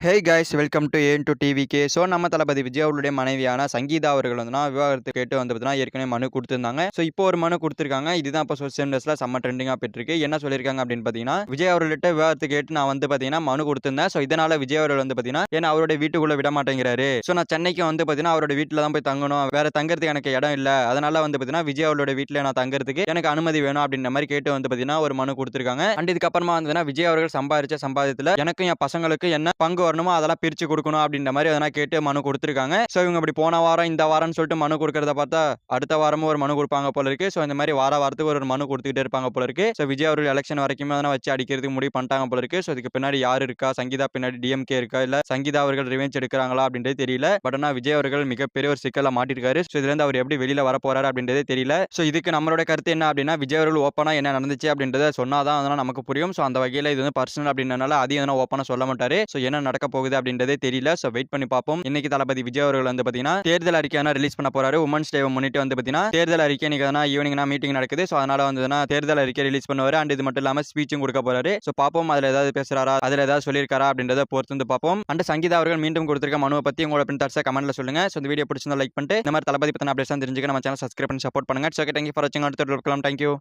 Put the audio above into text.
Hey guys welcome to ஏன் to TVK. So நம்ம தளபதி விஜய் அவர்களுடைய மனைவியான சங்கீதா அவர்கள் வந்துனா விவாகரத்து கேட்டு வந்து பார்த்தீங்கன்னா ஏற்கனவே மனு கொடுத்துருந்தாங்க. ஸோ இப்போ ஒரு மனு கொடுத்துருக்காங்க. இதுதான் இப்போ சோசியல் மீடியாஸில் செம்ம ட்ரெண்டிங்காக போயிட்டுருக்கு. என்ன சொல்லியிருக்காங்க அப்படின்னு பார்த்தீங்கன்னா, விஜய் அவர்கள்ட்ட விவாகரத்து கேட்டு நான் வந்து பார்த்தீங்கன்னா மனு கொடுத்துருந்தேன். ஸோ இதனால விஜய் அவர்கள் வந்து பார்த்தீங்கன்னா ஏன்னா அவருடைய வீட்டுக்குள்ளே விட மாட்டேங்கிறாரு. ஸோ நான் சென்னைக்கு வந்து பார்த்தீங்கன்னா அவரோட வீட்டில் தான் போய் தங்கணும், வேற தங்குறதுக்கு எனக்கு இடம் இல்லை, அதனால வந்து பார்த்தீங்கன்னா விஜய் அவரோட வீட்டில் நான் தங்குறதுக்கு எனக்கு அனுமதி வேணும் அப்படின்ற மாதிரி கேட்டு வந்து பார்த்தீங்கன்னா ஒரு மனு கொடுத்துருக்காங்க. அண்ட் இதுக்கப்புறமா வந்து விஜய் அவர்கள் சம்பாதிச்ச சம்பாதியத்தில் எனக்கும் என் பசங்களுக்கு என்ன பங்கு வரணுமோ அதெல்லாம் பிரிச்சு கொடுக்கணும் அப்படின்ற மாதிரி அதெல்லாம் கேட்டு மனு கொடுத்துருக்காங்க. ஸோ இவங்க இப்படி போன வாரம் இந்த வாரம்னு சொல்லிட்டு மனு கொடுக்கறத பார்த்தா அடுத்த வாரமும் ஒரு மனு கொடுப்பாங்க போல இருக்கு. ஸோ இந்த மாதிரி வாரத்துக்கு ஒரு மனு கொடுத்துக்கிட்டே இருப்பாங்க போல இருக்கு. ஸோ விஜய் அவர்கள் எலெக்ஷன் வரைக்குமே அதெல்லாம் வச்சு அடிக்கிறதுக்கு முடிவு பண்ணிட்டாங்க போல இருக்கு. ஸோ இதுக்கு பின்னாடி யார் இருக்கா, சங்கீதா பின்னாடி டிஎம்கே இருக்கா, இல்ல சங்கீதா அவர்கள் ரிவெஞ்ச் எடுக்கிறாங்களா அப்படின்றது தெரியல. பட் ஆனால் விஜய் அவர்கள் மிகப்பெரிய ஒரு சிக்கலை மாட்டிருக்காரு. ஸோ இதுல இருந்து அவர் எப்படி வெளியில வர போறாரு அப்படின்றதே தெரியல. ஸோ இதுக்கு நம்மளோட கருத்து என்ன அப்படின்னா, விஜய் அவர்கள் ஓப்பனா என்ன நடந்துச்சு அப்படின்றத சொன்னாதான் அதெல்லாம் நமக்கு புரியும். ஸோ அந்த வகையில் இது வந்து பர்சனல் அப்படின்றனால அதையும் எதனா ஓப்பனா சொல்ல மாட்டாரு. ஸோ என்ன நடக்க போகுது அப்படின்றதே தெரியல. ஸோ வெயிட் பண்ணி பார்ப்போம். இன்னைக்கு தளபதி விஜய் அவர்கள் வந்து பார்த்தீங்கன்னா தேர்தல் அறிக்கை ரிலீஸ் பண்ண போறாரு. உமன்ஸ் டே முன்னிட்டு வந்து பார்த்தீங்கன்னா தேர்தல் அறிக்கை இன்னைக்கு ஈவினிங் மீட்டிங் நடக்குது. ஸோ அதனால வந்து தேர்தல் அறிக்கை ரிலீஸ் பண்ணுவாரு. அண்ட் இது மட்டும் இல்லாம ஸ்பீச்சும் கொடுக்க போறாரு. ஸோ பார்ப்போம் அதுல ஏதாவது பேசுறாரா, அதுல ஏதாவது சொல்லியிருக்காரா அப்படின்றத பொறுத்து வந்து பார்ப்போம். அண்ட் சங்கீதா அவர்கள் மீண்டும் கொடுத்திருக்க மனுவை பத்தி உங்களோட பிரிண்ட் கமெண்ட்ல சொல்லுங்க. ஸோ இந்த வீடியோ பிடிச்சிருந்தா லைக் பண்ணிட்டு இந்த மாதிரி தளபதி பத்தின அப்டேட்ஸ் தெரிஞ்சுக்க நம்ம சேனல் சப்ஸ்கிரைப் பண்ணி சப்போர்ட் பண்ணுங்க. ஸோ தேங்க்யூ ஃபார் வாட்சிங். அடுத்த வீடியோல பார்க்கலாம். தேங்க்யூ.